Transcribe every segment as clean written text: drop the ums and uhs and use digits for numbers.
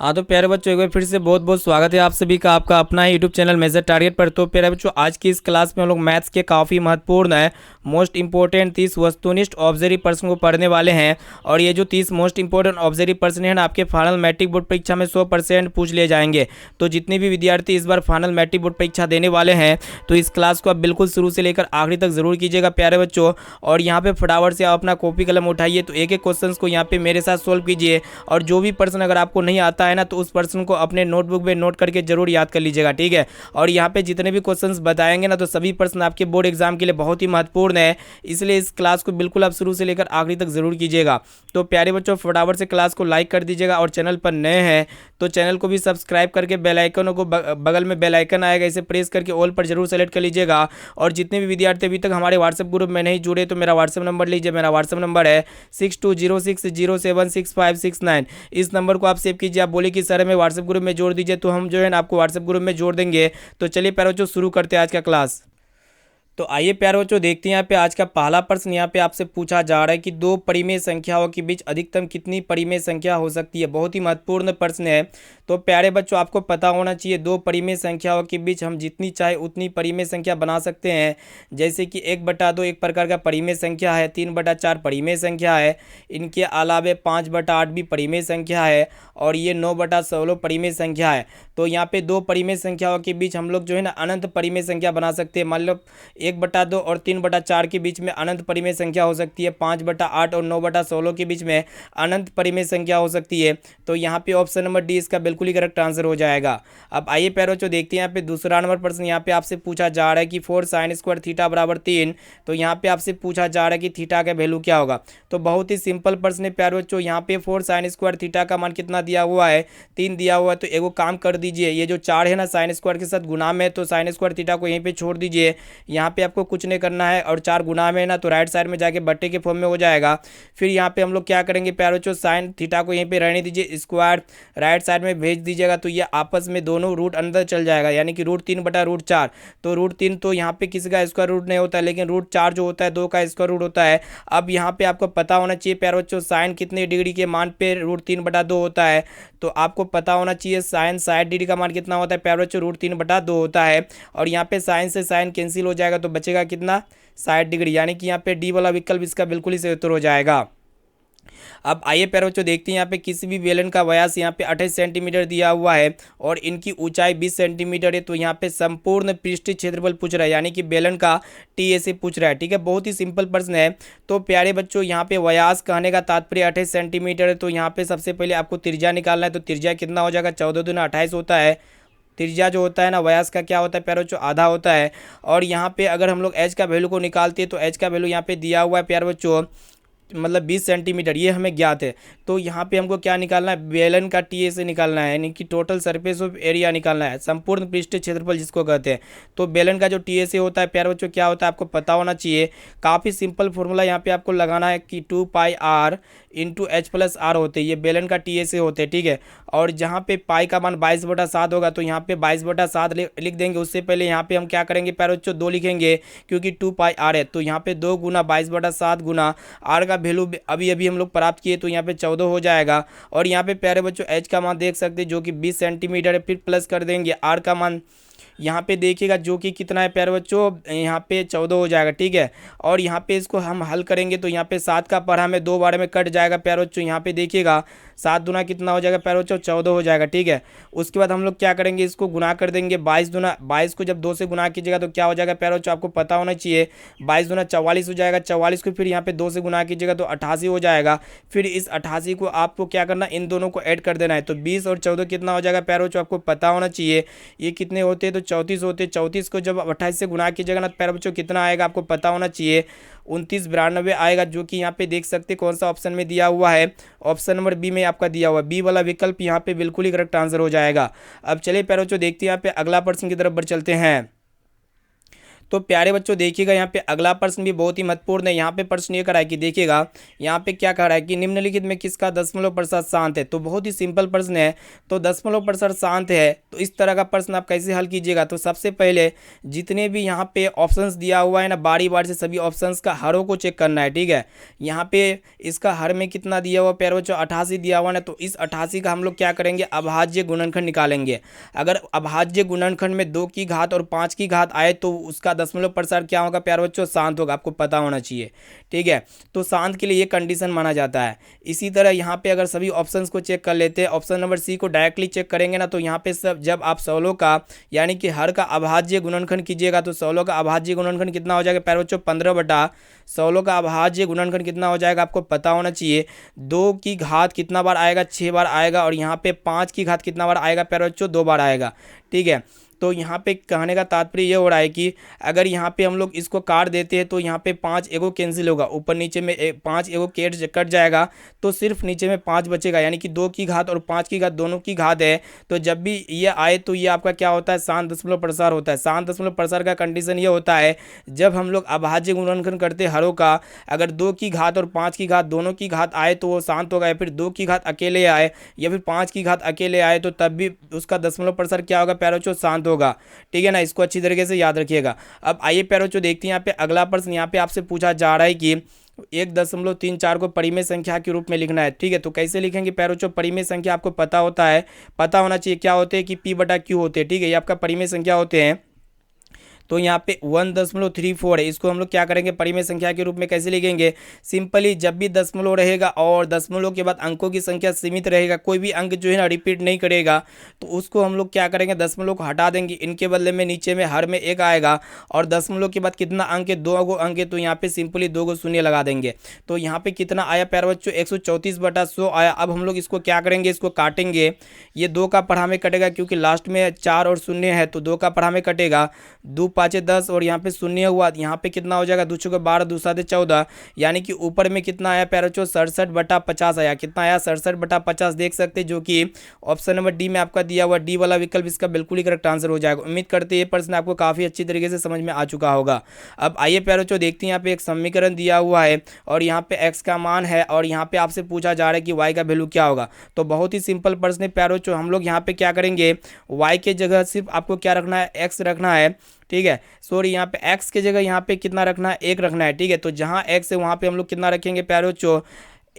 हाँ तो प्यारे बच्चों, एक बार फिर से बहुत बहुत स्वागत है आप सभी का आपका अपना ही यूट्यूब चैनल मेजर टारगेट पर। तो प्यारे बच्चों, आज की इस क्लास में हम लोग मैथ्स के काफ़ी महत्वपूर्ण है मोस्ट इंपॉर्टेंट 30 वस्तुनिष्ठ ऑब्जर्वी प्रश्न को पढ़ने वाले हैं। और ये जो 30 मोस्ट इंपॉर्टेंट ऑब्जर्वी प्रश्न है ना, आपके फाइनल मैट्रिक बोर्ड परीक्षा में 100% पूछ लिए जाएंगे। तो जितने भी विद्यार्थी इस बार फाइनल मैट्रिक बोर्ड परीक्षा देने वाले हैं, तो इस क्लास को आप बिल्कुल शुरू से लेकर आखिरी तक जरूर कीजिएगा प्यारे बच्चों। और यहाँ पे फटाफट से आप अपना कॉपी कलम उठाइए, तो एक एक क्वेश्चन को यहाँ पे मेरे साथ सोल्व कीजिए। और जो भी प्रश्न अगर आपको नहीं आता है ना, तो उस प्रश्न को अपने नोटबुक में नोट करके जरूर याद कर लीजिएगा, ठीक है। और यहाँ पे जितने भी क्वेश्चंस बताएंगे ना, तो सभी प्रश्न आपके बोर्ड एग्जाम के लिए बहुत ही महत्वपूर्ण है। इसलिए इस क्लास को बिल्कुल आप शुरू से लेकर आखिरी तक जरूर कीजिएगा। तो प्यारे बच्चों, फटाफट से क्लास को लाइक कर दीजिएगा, और चैनल पर नए हैं तो चैनल को भी सब्सक्राइब करके बेल आइकन को बगल में बेल आइकन आएगा, इसे प्रेस करके ऑल पर जरूर सेलेक्ट कर लीजिएगा। और जितने भी विद्यार्थी अभी तक हमारे व्हाट्सएप ग्रुप में नहीं जुड़े, तो मेरा व्हाट्सएप नंबर लीजिए। मेरा व्हाट्सएप नंबर है 6206076569। इस नंबर को आप सेव कीजिए। आप बोले कि सर हमें व्हाट्सएप ग्रुप में जोड़ दीजिए, तो हम जो है ना आपको व्हाट्सएप ग्रुप में जोड़ देंगे। तो चलिए प्यारे बच्चों, शुरू करते हैं आज का क्लास। तो आइए प्यारे बच्चों, देखते हैं यहाँ पे आज का पहला प्रश्न। यहाँ पे आपसे पूछा जा रहा है कि दो परिमेय संख्याओं के बीच अधिकतम कितनी परिमेय संख्या हो सकती है। बहुत ही महत्वपूर्ण प्रश्न है। तो प्यारे बच्चों, आपको पता होना चाहिए दो परिमेय संख्याओं के बीच हम जितनी चाहे उतनी परिमेय संख्या बना सकते हैं। जैसे कि 1/2 एक प्रकार का परिमेय संख्या है, 3/4 परिमेय संख्या है, इनके अलावे 5/8 भी परिमेय संख्या है, और ये 9/16 परिमेय संख्या है। तो यहाँ पे दो परिमेय संख्याओं के बीच हम लोग जो है ना अनंत परिमेय संख्या बना सकते हैं। मान लो 1/2 और 3/4 के बीच में अनंत परिमेय संख्या हो सकती है, 5/8 और 9/16 के बीच में अनंत परिमेय संख्या हो सकती है। तो यहाँ पे ऑप्शन नंबर डी इसका बिल्कुल ही करेक्ट आंसर हो जाएगा। अब आइए प्यारे बच्चों, देखते हैं यहाँ पे दूसरा नंबर प्रश्न। यहाँ पे आपसे पूछा जा रहा है कि 4 sin² थीटा बराबर 3। तो यहाँ पे आपसे पूछा जा रहा है कि थीटा का वैल्यू क्या होगा। तो बहुत ही सिंपल प्रश्न है प्यारे बच्चों। यहाँ पे 4 sin² थीटा का मान कितना दिया हुआ है, 3 दिया हुआ है। तो एगो काम कर दीजिए, ये जो 4 है ना sin² के साथ गुना में, तो sin² थीटा को यहीं पे छोड़ दीजिए। यहाँ पे आपको कुछ नहीं करना है, और 4 गुना में है ना, तो राइट साइड में जाके बट्टे के फॉर्म में हो जाएगा। फिर यहाँ पे हम लोग क्या करेंगे प्यारे बच्चों, साइन थीटा को यहीं पे रहने दीजिए, स्क्वायर राइट साइड में भेज दीजिएगा। तो ये आपस में दोनों रूट अंदर चल जाएगा, यानी कि √3/√4। तो √3 तो यहाँ पे किसी का स्क्वायर रूट नहीं होता है, लेकिन √4 जो होता है 2 का स्क्वायर रूट होता है। अब यहाँ पे आपको पता होना चाहिए प्यारे बच्चों, साइन कितने डिग्री के मान पे √3/2 होता है। तो आपको पता होना चाहिए साइन 60 डिग्री का मान कितना होता है प्यारे बच्चों, √3/2 होता है। और यहाँ पे साइन से साइन कैंसिल हो जाएगा, तो बचेगा कितना, 60 डिग्री। यानी कि यहाँ पे डी वाला विकल्प इसका बिल्कुल ही सही उत्तर हो जाएगा। अब आइए प्यारे बच्चों, देखते हैं यहाँ पे किसी भी बेलन का व्यास यहाँ पे 28 सेंटीमीटर दिया हुआ है, और इनकी ऊंचाई 20 सेंटीमीटर है। तो यहाँ पे संपूर्ण पृष्ठीय क्षेत्रफल पूछ रहा है, यानी कि बेलन का टीएसए पूछ रहा है, ठीक है। बहुत ही सिंपल प्रश्न है। तो प्यारे बच्चों, यहाँ पे व्यास कहने का तात्पर्य 28 सेंटीमीटर है। तो यहाँ पे सबसे पहले आपको त्रिज्या निकालना है। तो त्रिज्या कितना हो जाएगा, 14 दूना 28 होता है। त्रिज्या जो होता है ना व्यास का क्या होता है प्यारे बच्चों, आधा होता है। और यहाँ पे अगर हम लोग एच का वैल्यू को निकालते हैं, तो एच का वैल्यू यहाँ पे दिया हुआ है प्यारे बच्चों, मतलब 20 सेंटीमीटर, ये हमें ज्ञात है। तो यहाँ पे हमको क्या निकालना है, बेलन का टीएसए निकालना है, यानी कि टोटल सरफेस ऑफ एरिया निकालना है, संपूर्ण पृष्ठीय क्षेत्रफल जिसको कहते हैं। तो बेलन का जो टीएसए होता है प्यारे बच्चों क्या होता है, आपको पता होना चाहिए। काफ़ी सिंपल फॉर्मूला यहाँ पे आपको लगाना है कि 2πr इंटू H+R होते हैं, ये बेलन का टीएसए होते हैं, ठीक है। और जहाँ पे पाई का मान 22/7 होगा, तो यहाँ पे 22/7 लिख देंगे। उससे पहले यहाँ पे हम क्या करेंगे प्यारे बच्चों, 2 लिखेंगे, क्योंकि 2πr है। तो यहाँ पे 2 गुना 22/7 गुना आर का वैल्यू अभी अभी हम लोग प्राप्त किए, तो यहाँ पे 14 हो जाएगा। और यहाँ पे प्यारे बच्चों एच का मान देख सकते हैं, जो कि 20 सेंटीमीटर है। फिर प्लस कर देंगे आर का मान, यहाँ पे देखिएगा जो कि कितना है प्यारे बच्चों, यहाँ पे 14 हो जाएगा, ठीक है। और यहाँ पे इसको हम हल करेंगे, तो यहाँ पे 7 का पढ़ा में 2 बार में कट जाएगा प्यारे बच्चों। यहाँ पे देखिएगा 7 दूना कितना हो जाएगा प्यारे बच्चों, 14 हो जाएगा, ठीक है। उसके बाद हम लोग क्या करेंगे, इसको गुना कर देंगे। 22 को जब 2 से गुना कीजिएगा तो क्या हो जाएगा प्यारे बच्चों, आपको पता होना चाहिए। 22 दूना 44 हो जाएगा। 44 को फिर यहाँ पे 2 से गुना कीजिएगा तो 88 हो जाएगा। फिर इस 88 को आपको क्या करना, इन दोनों को ऐड कर देना है। तो 20 और 14 कितना हो जाएगा प्यारे बच्चों, आपको पता होना चाहिए। ये कितने होते हैं, तो 34 होते हैं। 34 को जब 28 से गुना कीजिएगा ना प्यारे बच्चों कितना आएगा, आपको पता होना चाहिए, 2992 आएगा, जो कि यहाँ पे देख सकते कौन सा ऑप्शन में दिया हुआ है, ऑप्शन नंबर बी में आपका दिया हुआ है। बी वाला विकल्प यहाँ पे बिल्कुल ही करेक्ट आंसर हो जाएगा। अब चलिए प्यारे बच्चों, देखते हैं यहाँ पे अगला प्रश्न की तरफ बढ़ चलते हैं। तो प्यारे बच्चों देखिएगा यहाँ पे अगला प्रश्न भी बहुत ही महत्वपूर्ण है। यहाँ पे प्रश्न ये करा है कि देखिएगा यहाँ पे क्या कह रहा है कि निम्नलिखित में किसका दशमलव प्रतिशत शांत है। तो बहुत ही सिंपल प्रश्न है, तो दशमलव प्रतिशत शांत है तो इस तरह का प्रश्न आप कैसे हल कीजिएगा। तो सबसे पहले जितने भी यहाँ पे ऑप्शंस दिया हुआ है ना, बारी बारी से सभी ऑप्शंस का हरों को चेक करना है, ठीक है। यहाँ पे इसका हर में कितना दिया हुआ प्यारे बच्चों 88 दिया हुआ ना, तो इस 88 का हम लोग क्या करेंगे अभाज्य गुणनखंड निकालेंगे। अगर अभाज्य गुणनखंड में 2 की घात और 5 की घात आए तो उसका दशमलव प्रतिशत क्या होगा प्यारे बच्चों शांत होगा, आपको पता होना चाहिए, ठीक है। तो शांत के लिए ये कंडीशन माना जाता है। इसी तरह यहाँ पे अगर सभी ऑप्शंस को चेक कर लेते हैं, ऑप्शन नंबर सी को डायरेक्टली चेक करेंगे ना, तो यहाँ पे सब जब आप सौलों का यानी कि हर का अभाज्य गुणनखंड कीजिएगा तो सौलों का अभाज्य गुणनखंड कितना हो जाएगा प्यारे बच्चों 15/16 का अभाज्य गुणनखंड कितना हो जाएगा आपको पता होना चाहिए। 2 की घात कितना बार आएगा 6 बार आएगा, और यहाँ पे 5 की घात कितना बार आएगा प्यारे बच्चों 2 बार आएगा, ठीक है। तो यहाँ पे कहने का तात्पर्य ये हो रहा है कि अगर यहाँ पे हम लोग इसको काट देते हैं तो यहाँ पे 5 एगो कैंसिल होगा, ऊपर नीचे में 5 एगो कट जाएगा, तो सिर्फ नीचे में 5 बचेगा, यानी कि 2 की घात और 5 की घात दोनों की घात है। तो जब भी ये आए तो ये आपका क्या होता है शांत दशमलव प्रसार होता है। शांत दशमलव प्रसार का कंडीशन ये होता है जब हम लोग अभाज्य गुणनखंड करते हैं हरों का, अगर 2 की घात और 5 की घात दोनों की घात आए तो वो शांत होगा, या फिर 2 की घात अकेले आए या फिर 5 की घात अकेले आए तो तब भी उसका दशमलव प्रसार क्या होगा प्यारे बच्चों शांत होगा, ठीक है ना। इसको अच्छी तरीके से याद रखिएगा। अब आइए प्यारे बच्चों देखते हैं यहाँ पे अगला प्रश्न यहाँ पे आपसे पूछा जा रहा है कि 1.34 को परिमेय संख्या के रूप में लिखना है, ठीक है। तो कैसे लिखेंगे प्यारे बच्चों, परिमेय संख्या आपको पता होता है, पता होना चाहिए क्या होते हैं कि P/Q होते हैं, ठीक है। ये आपका परिमेय संख्या होते हैं। तो यहाँ पे 1.34 है, इसको हम लोग क्या करेंगे परिमेय संख्या के रूप में कैसे लिखेंगे। सिंपली जब भी दशमलव रहेगा और दशमलव के बाद अंकों की संख्या सीमित रहेगा, कोई भी अंक जो है ना रिपीट नहीं करेगा, तो उसको हम लोग क्या करेंगे दशमलव को हटा देंगे, इनके बदले में नीचे में हर में 1 आएगा, और दशमलव के बाद कितना अंक है 2 गो अंक है, तो यहाँ पे सिंपली 2 गो शून्य लगा देंगे। तो यहाँ पे कितना आया प्यारे बच्चों 134/100 आया। अब हम लोग इसको क्या करेंगे, इसको काटेंगे, ये 2 का पढ़ा में कटेगा क्योंकि लास्ट में 4 और शून्य है, तो 2 का पढ़ा में कटेगा, 2 5 10 और यहाँ पे शून्य हुआ, यहाँ पे कितना हो जाएगा 2 6 12 2 7 14, यानी कि ऊपर में कितना आया प्यारे बच्चों 67/50 आया। कितना आया 67/50 देख सकते हैं, जो कि ऑप्शन नंबर डी में आपका दिया हुआ डी वाला विकल्प इसका बिल्कुल ही करेक्ट आंसर हो जाएगा। उम्मीद करते हैं ये प्रश्न आपको काफी अच्छी तरीके से समझ में आ चुका होगा। अब आइए प्यारे बच्चों देखते हैं यहाँ पे एक समीकरण दिया हुआ है और यहाँ पे एक्स का मान है और यहाँ पे आपसे पूछा जा रहा है कि वाई का वैल्यू क्या होगा। तो बहुत ही सिंपल प्रश्न है प्यारे बच्चों, हम लोग यहाँ पे क्या करेंगे वाई के जगह सिर्फ आपको क्या रखना है एक्स रखना है, ठीक है। सॉरी यहाँ पे x के जगह यहाँ पे कितना रखना है 1 रखना है, ठीक है। तो जहाँ x है वहाँ पे हम लोग कितना रखेंगे प्यारे बच्चों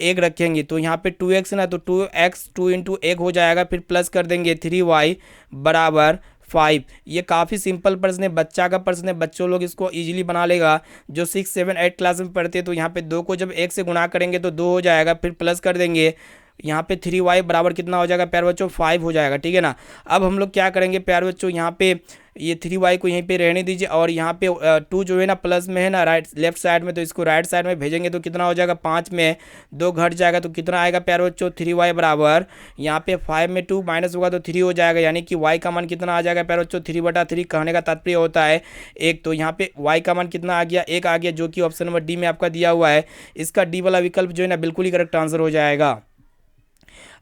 1 रखेंगे। तो यहाँ पे 2x ना, तो 2x 2 × 1 हो जाएगा, फिर प्लस कर देंगे 3y = 5। ये काफ़ी सिंपल प्रश्न है, बच्चा का प्रश्न है, बच्चों लोग इसको इजीली बना लेगा जो 6 7 8 क्लास में पढ़ते हैं। तो यहाँ पे 2 को जब 1 से गुणा करेंगे तो 2 हो जाएगा, फिर प्लस कर देंगे, यहाँ पे 3y बराबर कितना हो जाएगा प्यारे बच्चों 5 हो जाएगा, ठीक है ना। अब हम लोग क्या करेंगे प्यारे बच्चों, यहाँ पे ये 3y को यहीं पे रहने दीजिए और यहाँ पे 2 जो है ना प्लस में है ना लेफ्ट साइड में, तो इसको राइट साइड में भेजेंगे तो कितना हो जाएगा 5 में 2 घट जाएगा, तो कितना आएगा प्यारे बच्चों 3y बराबर यहाँ पे 5 में 2 माइनस होगा तो 3 हो जाएगा, यानी कि y का मान कितना आ जाएगा प्यारे बच्चों 3/3। कहने का तात्पर्य होता है 1। तो यहाँ पे y का मान कितना आ गया 1 आ गया, जो कि ऑप्शन नंबर डी में आपका दिया हुआ है। इसका डी वाला विकल्प जो है ना बिल्कुल ही करेक्ट आंसर हो जाएगा।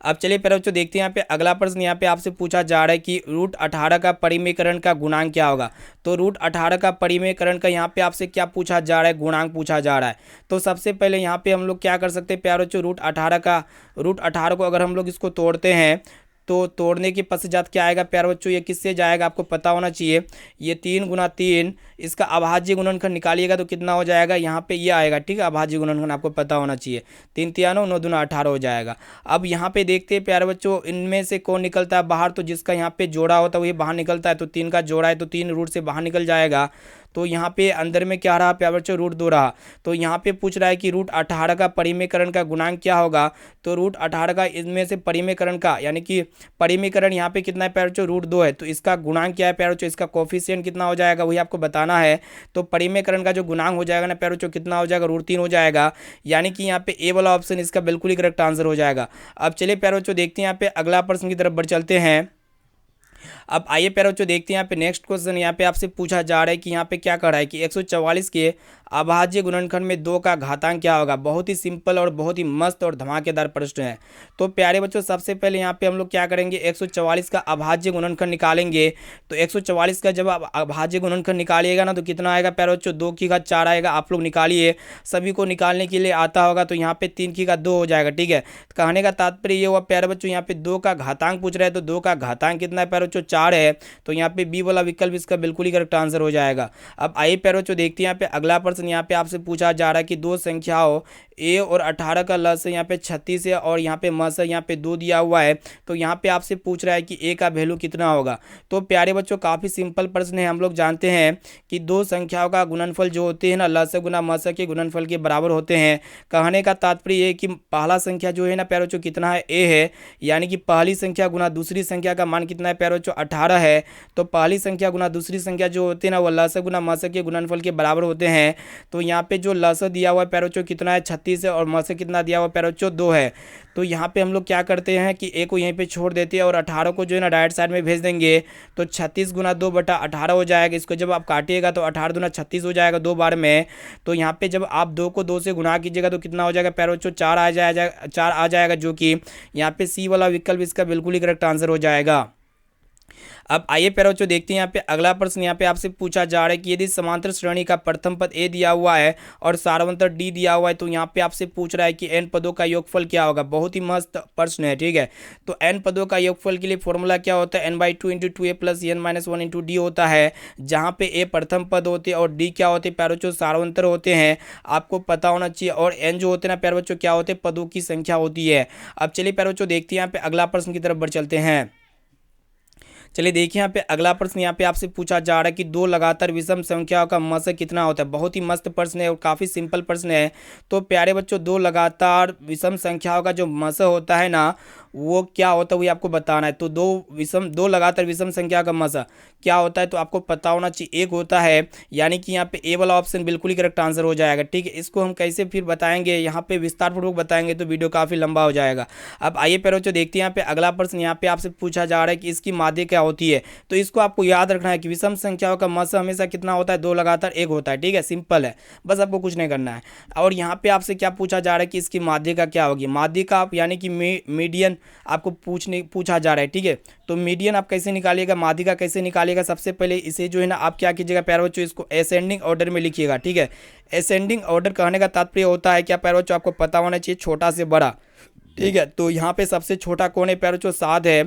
अब चलिए प्यारे बच्चों देखते हैं यहाँ पे अगला प्रश्न यहाँ पे आपसे पूछा जा रहा है कि √18 का परिमेयकरण का गुणांक क्या होगा। तो √18 का परिमेयकरण का यहाँ पे आपसे क्या पूछा जा रहा है, गुणांक पूछा जा रहा है। तो सबसे पहले यहाँ पे हम लोग क्या कर सकते हैं प्यारे बच्चों, √18 को अगर हम लोग इसको तोड़ते हैं तो तोड़ने के पश्चात क्या आएगा प्यारे बच्चों, ये किससे जाएगा आपको पता होना चाहिए। ये 3 × 3 इसका अभाज्य गुणनखंड निकालिएगा तो कितना हो जाएगा, यहाँ पे ये आएगा, ठीक है। अभाज्य गुणनखंड आपको पता होना चाहिए, 3 3 9 9 2 18 हो जाएगा। अब यहाँ पे देखते हैं प्यारे बच्चों इनमें से कौन निकलता है बाहर, तो जिसका यहाँ पे जोड़ा होता है वही बाहर निकलता है। तो 3 का जोड़ा है तो 3 रूट से बाहर निकल जाएगा। तो यहाँ पे अंदर में क्या रहा प्यारे बच्चों √2 रहा। तो यहाँ पे पूछ रहा है कि √18 का परिमेयकरण का गुणांक क्या होगा। तो √18 का इनमें से परिमेयकरण का यानी कि परिमेयकरण यहाँ पे कितना है प्यारे बच्चों √2 है, तो इसका गुणांक क्या है प्यारे बच्चों, इसका कोफिशिएंट कितना हो जाएगा वही आपको बताना है। तो परिमेयकरण का जो गुणांक हो जाएगा ना प्यारे बच्चों कितना हो जाएगा √3 हो जाएगा, यानी कि यहाँ पे ए वाला ऑप्शन इसका बिल्कुल ही करेक्ट आंसर हो जाएगा। अब चलिए प्यारे बच्चों देखते हैं यहाँ पे अगला प्रश्न की तरफ बढ़ चलते हैं। अब आइए प्यारे बच्चों देखते हैं यहाँ पे नेक्स्ट क्वेश्चन यहाँ पे आपसे पूछा जा रहा है कि यहाँ पे क्या कर रहा है कि 144 के अभाज्य गुणनखंड में 2 का घातांक क्या होगा। बहुत ही सिंपल और बहुत ही मस्त और धमाकेदार प्रश्न है। तो प्यारे बच्चों सबसे पहले यहाँ पे हम लोग क्या करेंगे, 144 का अभाज्य गुणनखंड निकालेंगे। तो 144 का जब आप अभाज्य गुणनखंड निकालिएगा ना तो कितना आएगा प्यारे बच्चों, 2 की घात 4 आएगा। आप लोग निकालिए, सभी को निकालने के लिए आता होगा। तो यहाँ पे 3 की घात 2 हो जाएगा। ठीक है, कहने का तात्पर्य ये हुआ प्यारे बच्चों यहाँ पे 2 का घातांक पूछ रहे हैं। तो 2 का घातांक कितना है प्यारे बच्चों, 4 है। तो यहाँ पे बी वाला विकल्प इसका बिल्कुल ही करेक्ट आंसर हो जाएगा। अब आइए प्यारे बच्चों देखते हैं यहाँ पे अगला प्रश्न यहाँ पे आपसे पूछा जा रहा है कि दो संख्याओं ए और 18 का लस यहाँ पे 36 है और यहाँ पे मस यहाँ पे 2 दिया हुआ है। तो यहाँ पे आपसे पूछ रहा है कि ए का वैल्यू कितना होगा। तो प्यारे बच्चों काफ़ी सिंपल प्रश्न है। हम लोग जानते हैं कि दो संख्याओं का गुणनफल जो होते हैं ना, लस गुना मस के गुणनफल के बराबर होते हैं। कहने का तात्पर्य ये कि पहला संख्या जो है ना प्यारे बच्चों कितना है, ए है, यानी कि पहली संख्या गुना दूसरी संख्या का मान कितना है प्यारे बच्चों, 18 है। तो पहली संख्या गुना दूसरी संख्या जो होती है ना वो लस गुना मस के गुणनफल के बराबर होते हैं। तो यहाँ पे जो लस दिया हुआ है प्यारे बच्चों कितना है, 36 है, और मस कितना दिया हुआ है प्यारे बच्चों, 2 है। तो यहाँ पे हम लोग क्या करते हैं कि ए को यहीं पे छोड़ देते हैं और 18 को जो है ना राइट साइड में भेज देंगे। तो 36 गुना 2 बटा 18 हो जाएगा। इसको जब आप काटिएगा तो 18 दूना 36 हो जाएगा 2 बार में। तो यहाँ पे जब आप 2 को 2 से गुना कीजिएगा तो कितना हो जाएगा प्यारे बच्चों, 4 आ जाएगा, जो कि यहाँ पे सी वाला विकल्प इसका बिल्कुल ही करेक्ट आंसर हो जाएगा। अब आइए प्यारे बच्चों देखते हैं यहाँ पे अगला प्रश्न यहाँ पे आपसे पूछा जा रहा है कि यदि समांतर श्रेणी का प्रथम पद ए दिया हुआ है और सारवंतर डी दिया हुआ है तो यहाँ पे आपसे पूछ रहा है कि एन पदों का योगफल क्या होगा। बहुत ही मस्त प्रश्न है। ठीक है, तो एन पदों का योगफल के लिए फॉर्मूला क्या होता है, n/2 × 2a + n-1 × d होता है, जहाँ पे ए प्रथम पद होते हैं और डी क्या होते हैं प्यारे बच्चों, सारवंतर होते हैं। आपको पता होना चाहिए। और एन जो होते हैं ना प्यारे बच्चों क्या होते हैं, पदों की संख्या होती है। अब चलिए प्यारे बच्चों देखते हैं यहाँ पे अगला प्रश्न की तरफ बढ़ चलते हैं। चलिए देखिए यहाँ पे अगला प्रश्न यहाँ पे आपसे पूछा जा रहा है कि दो लगातार विषम संख्याओं का मस कितना होता है। बहुत ही मस्त प्रश्न है और काफ़ी सिंपल प्रश्न है। तो प्यारे बच्चों दो लगातार विषम संख्याओं का जो मस होता है ना वो क्या होता है, वही आपको बताना है। तो दो लगातार विषम संख्या का मस क्या होता है तो आपको पता होना चाहिए। एक होता है, यानी कि यहाँ पे ए वाला ऑप्शन बिल्कुल ही करेक्ट आंसर हो जाएगा। ठीक है, इसको हम कैसे फिर बताएंगे, यहाँ पे विस्तार पूर्वक बताएंगे तो वीडियो काफ़ी लंबा हो जाएगा। अब आइए प्यारे बच्चों देखते हैं यहाँ पे अगला प्रश्न यहाँ पे आपसे पूछा जा रहा है कि इसकी माध्य क्या होती है। तो इसको आपको याद रखना है कि विषम संख्याओं का मस हमेशा कितना होता है, दो लगातार एक होता है। ठीक है, सिंपल है, बस आपको कुछ नहीं करना है। और यहाँ पे आपसे क्या पूछा जा रहा है कि इसकी माध्य का क्या होगी। माध्य का आप यानी कि मीडियन आपको पूछा जा रहा है। ठीक है, तो मीडियन आप कैसे निकालिएगा, माध्य का कैसे निकालिएगा। सबसे पहले इसे जो है ना आप क्या कीजिएगा प्यारे बच्चों, इसको असेंडिंग ऑर्डर में लिखिएगा। ठीक है, असेंडिंग ऑर्डर कहने का तात्पर्य होता है क्या प्यारे बच्चों, आपको पता होना चाहिए छोटा से बड़ा। ठीक है, तो यहाँ पे सबसे छोटा कौन है प्यारे बच्चों, 7 है।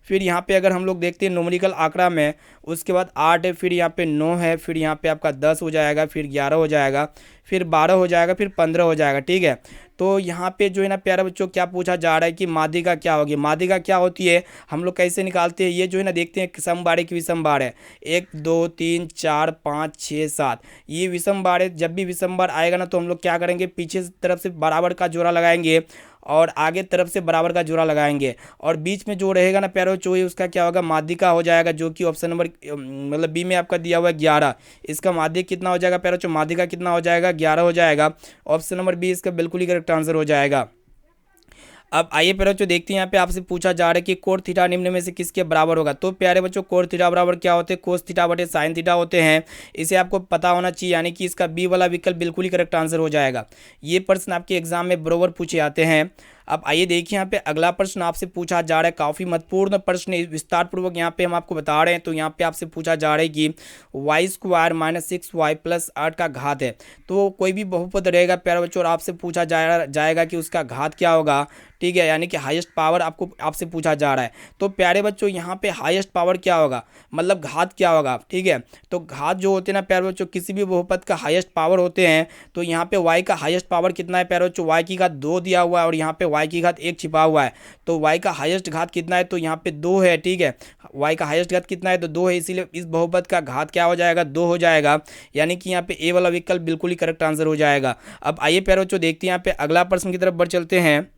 फिर यहाँ पे अगर हम लोग देखते हैं न्यूमेरिकल आंकड़ा में, उसके बाद 8 है, फिर यहाँ पे 9 है, फिर यहाँ पे आपका 10 हो जाएगा, फिर 11 हो जाएगा, फिर 12 हो जाएगा, फिर 15 हो जाएगा। ठीक है, तो यहाँ पे जो है ना प्यारे बच्चों क्या पूछा जा रहा है कि माध्यिका क्या होगी। माध्यिका क्या होती है, हम लोग कैसे निकालते हैं, ये जो है ना देखते हैं सम बार है कि विषम बार है। 1 2 3 4 5 6 7 ये विषम बार है। जब भी विषम बार आएगा ना तो हम लोग क्या करेंगे, पीछे तरफ से बराबर का जोड़ा लगाएंगे और आगे तरफ से बराबर का जोड़ा लगाएंगे, और बीच में जो रहेगा ना प्यारे बच्चों उसका क्या होगा, माध्यिका हो जाएगा, जो कि ऑप्शन नंबर मतलब बी में आपका दिया हुआ है 11। इसका माध्य कितना हो जाएगा प्यारे बच्चों, माध्यिका कितना हो जाएगा, 11 हो जाएगा। ऑप्शन नंबर बी इसका बिल्कुल ही करेक्ट आंसर हो जाएगा। अब आइए प्यारे बच्चों देखते हैं यहाँ पे आपसे पूछा जा रहा है कि कोण थीटा निम्न में से किसके बराबर होगा। तो प्यारे बच्चों कोण थीटा बराबर क्या होते हैं, कोस थीटा बटे साइन थीटा होते हैं। इसे आपको पता होना चाहिए, यानी कि इसका बी वाला विकल्प बिल्कुल ही करेक्ट आंसर हो जाएगा। ये प्रश्न आपके एग्जाम में बराबर पूछे जाते हैं। अब आइए देखिए यहाँ पे अगला प्रश्न आपसे पूछा जा रहा है, काफ़ी महत्वपूर्ण प्रश्न, विस्तार पूर्वक यहाँ पे हम आपको बता रहे हैं। तो यहाँ पे आपसे पूछा जा रहा है कि y² - 6y + 8 का घात है। तो कोई भी बहुपद रहेगा प्यारे बच्चों और आपसे पूछा जाएगा कि उसका घात क्या होगा। ठीक है, यानी कि हाईएस्ट पावर आपसे पूछा जा रहा है। तो प्यारे बच्चों यहाँ पे हाईएस्ट पावर क्या होगा, मतलब घात क्या होगा। ठीक है, तो घात जो होते हैं ना प्यारे बच्चों किसी भी बहुपद का हाईएस्ट पावर होते हैं। तो यहाँ पे y का हाईएस्ट पावर कितना है प्यारे बच्चों, y की घात 2 दिया हुआ है और यहाँ पे y की घात 1 छिपा हुआ है। तो y का हाईएस्ट घात कितना है, तो यहाँ पे 2 है। ठीक है, y का हाईएस्ट घात कितना है, तो 2 है, इसीलिए इस बहुपद का घात क्या हो जाएगा, 2 हो जाएगा। यानी कि यहाँ पे ए वाला विकल्प बिल्कुल ही करेक्ट आंसर हो जाएगा। अब आइए प्यारे बच्चों देखते हैं यहाँ पे अगला प्रश्न की तरफ बढ़ चलते हैं।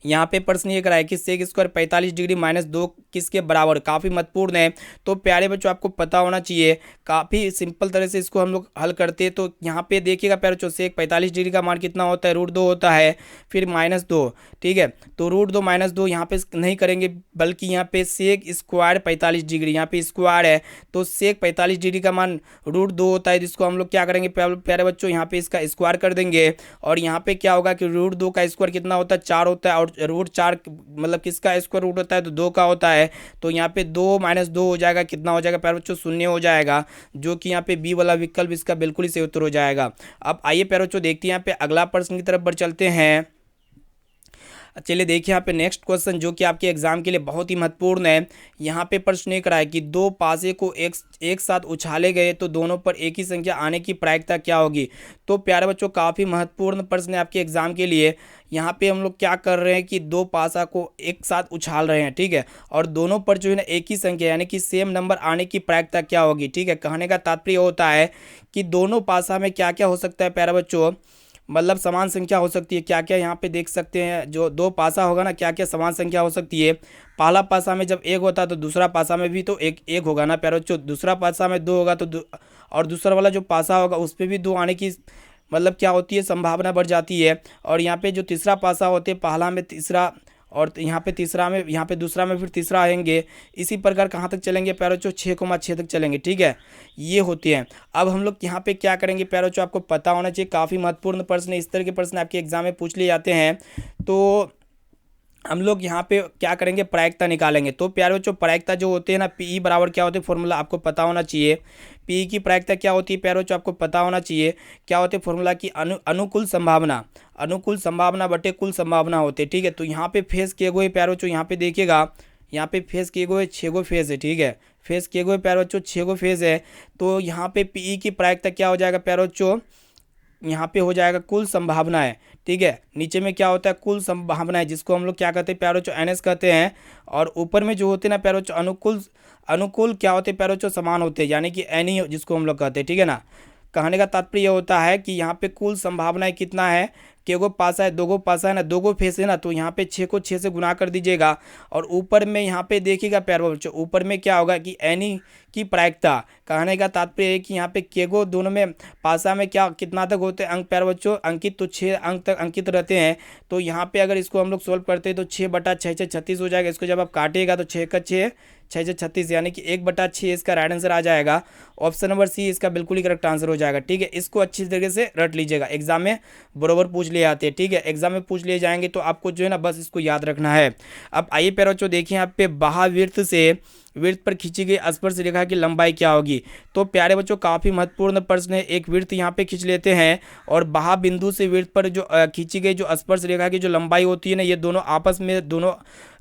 यहाँ पे प्रश्न ये कराया कि सेक स्क्वायर 45 डिग्री - 2 किसके बराबर, काफ़ी महत्वपूर्ण है। तो प्यारे बच्चों आपको पता होना चाहिए, काफ़ी सिंपल तरह से इसको हम लोग हल करते हैं। तो यहाँ पे देखिएगा प्यारे बच्चों, सेक 45 डिग्री का मान कितना होता है, √2 होता है, फिर -2, ठीक है। तो √2 -2 यहाँ पे नहीं करेंगे, बल्कि यहाँ पे सेक स्क्वायर 45 डिग्री, यहाँ पे स्क्वायर है तो सेक 45 डिग्री का मान √2 होता है, जिसको हम लोग क्या करेंगे प्यारे बच्चों, यहाँ पे इसका स्क्वायर कर देंगे। और यहाँ पे क्या होगा कि √2 का स्क्वायर कितना होता है, 4 होता है, और √4 मतलब किसका स्क्वायर रूट होता है, तो 2 का होता है। तो यहाँ पे 2 - 2 हो जाएगा, कितना हो जाएगा प्यारे बच्चों, 0 हो जाएगा, जो कि यहाँ पे बी वाला विकल्प इसका बिल्कुल ही सही उत्तर हो जाएगा। अब आइए प्यारे बच्चों देखते हैं यहाँ पे अगला प्रश्न की तरफ बढ़ चलते हैं। चलिए देखिए यहाँ पे नेक्स्ट क्वेश्चन, जो कि आपके एग्जाम के लिए बहुत ही महत्वपूर्ण है। यहाँ पे प्रश्न ये करा है कि दो पासे को एक साथ उछाले गए तो दोनों पर एक ही संख्या आने की प्रायिकता क्या होगी। तो प्यारे बच्चों काफ़ी महत्वपूर्ण प्रश्न है आपके एग्जाम के लिए। यहाँ पे हम लोग क्या कर रहे हैं कि दो पासा को एक साथ उछाल रहे हैं, ठीक है, और दोनों पर जो है ना एक ही संख्या यानी कि सेम नंबर आने की प्रायिकता क्या होगी, ठीक है। कहने का तात्पर्य होता है कि दोनों पासा में क्या क्या हो सकता है प्यारे बच्चों, मतलब समान संख्या हो सकती है। क्या क्या यहाँ पे देख सकते हैं, जो दो पासा होगा ना, क्या क्या समान संख्या हो सकती है। पहला पासा में जब एक होता है तो दूसरा पासा में भी तो एक एक होगा ना प्यारे बच्चों। दूसरा पासा में दो होगा तो और दूसरा वाला जो पासा होगा उस पर भी दो आने की मतलब क्या होती है, संभावना बढ़ जाती है। और यहाँ पे जो तीसरा पासा होते हैं, पहला में तीसरा और यहाँ पे तीसरा में, यहाँ पे दूसरा में फिर तीसरा आएंगे। इसी प्रकार कहाँ तक चलेंगे प्यारे बच्चों, 6,6 तक चलेंगे, ठीक है। ये होते हैं। अब हम लोग यहाँ पे क्या करेंगे प्यारे बच्चों, आपको पता होना चाहिए, काफ़ी महत्वपूर्ण प्रश्न, इस तरह के प्रश्न आपके एग्जाम में पूछ लिए जाते हैं। तो हम लोग यहाँ पे क्या करेंगे, प्रायिकता निकालेंगे। तो प्यारे बच्चों प्रायिकता जो होते हैं ना, पी बराबर क्या होते हैं, फॉर्मूला आपको पता होना चाहिए। पी की प्रायिकता क्या होती है प्यारे बच्चों, आपको पता होना चाहिए क्या होते हैं फॉर्मूला की, अनुकूल संभावना बटे कुल संभावना होते, ठीक है। तो यहाँ पे फेस किए हुए प्यारे बच्चों, यहाँ पे देखिएगा, यहाँ पे फेस किए हुए 6 गो फेस है, ठीक है। फेस किए हुए प्यारे बच्चों 6 गो फेस है। तो यहाँ पे पी की प्रायिकता क्या हो जाएगा प्यारे बच्चों, यहाँ पे हो जाएगा कुल संभावना है, ठीक है। नीचे में क्या होता है, कुल संभावना है, जिसको हम लोग क्या कहते हैं प्यारे बच्चों, NS कहते हैं। और ऊपर में जो होते हैं ना प्यारे बच्चों, अनुकूल क्या होते हैं प्यारे बच्चों, समान होते हैं, यानी कि NE जिसको हम लोग कहते हैं, ठीक है ना। कहने का तात्पर्य यह होता है कि यहाँ पे कुल संभावनाएं कितना है, कि गो पासा है, दो गो पासा है ना, दो गो फेस है ना, तो यहाँ पे 6 को 6 से गुना कर दीजिएगा। और ऊपर में यहाँ पे देखिएगा प्यारे बच्चों, ऊपर में क्या होगा कि NE की प्रायिकता। कहने का तात्पर्य है कि यहाँ पे केगो दोनों में पासा में क्या कितना तक होते हैं अंक प्यारे बच्चों, अंकित, तो 6 अंक तक अंकित रहते हैं। तो यहाँ पे अगर इसको हम लोग सोल्व करते हैं तो 6/6 36 हो जाएगा। इसको जब आप काटिएगा तो 6 का 6 6 36, यानी कि 1/6 इसका राइट आंसर आ जाएगा। ऑप्शन नंबर सी इसका बिल्कुल ही करेक्ट आंसर हो जाएगा, ठीक है। इसको अच्छी तरीके से रट लीजिएगा, एग्जाम में बरोबर पूछ लिए आते हैं, ठीक है। एग्जाम में पूछ लिए जाएंगे तो आपको जो है ना बस इसको याद रखना है। अब आइए प्यारे बच्चों देखिए यहाँ पे महावृत्त से वृत्त पर खींची गई स्पर्श रेखा की लंबाई क्या होगी। तो प्यारे बच्चों काफ़ी महत्वपूर्ण प्रश्न है। एक वृत्त यहाँ पे खींच लेते हैं और बाहा बिंदु से वृत्त पर जो खींची गई जो स्पर्श रेखा की जो लंबाई होती है ना, ये दोनों आपस में दोनों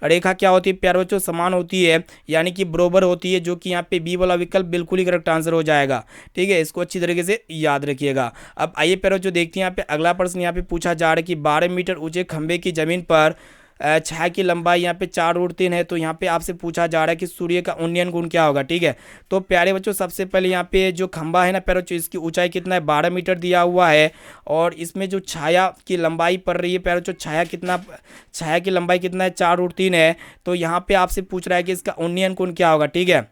रेखा क्या होती है प्यारे बच्चों, समान होती है, यानी कि बराबर होती है, जो कि यहाँ पे बी वाला विकल्प बिल्कुल ही करेक्ट आंसर हो जाएगा, ठीक है। इसको अच्छी तरीके से याद रखिएगा। अब आइए प्यारे बच्चों देखते हैं यहाँ पे अगला प्रश्न यहाँ पे पूछा जा रहा है कि 12 मीटर ऊंचे खंभे की जमीन पर छाया की लंबाई यहाँ पे 4√3 है। तो यहाँ पे आपसे पूछा जा रहा है कि सूर्य का उन्नयन कोण क्या होगा, ठीक है। तो प्यारे बच्चों सबसे पहले यहाँ पे जो खंभा है ना प्यारे बच्चों, इसकी ऊंचाई कितना है, 12 मीटर दिया हुआ है। और इसमें जो छाया की लंबाई पड़ रही है प्यारे बच्चों, छाया की लंबाई कितना है, 4√3 है। तो यहाँ पे आपसे पूछ रहा है कि इसका उन्नयन कोण क्या होगा, ठीक है।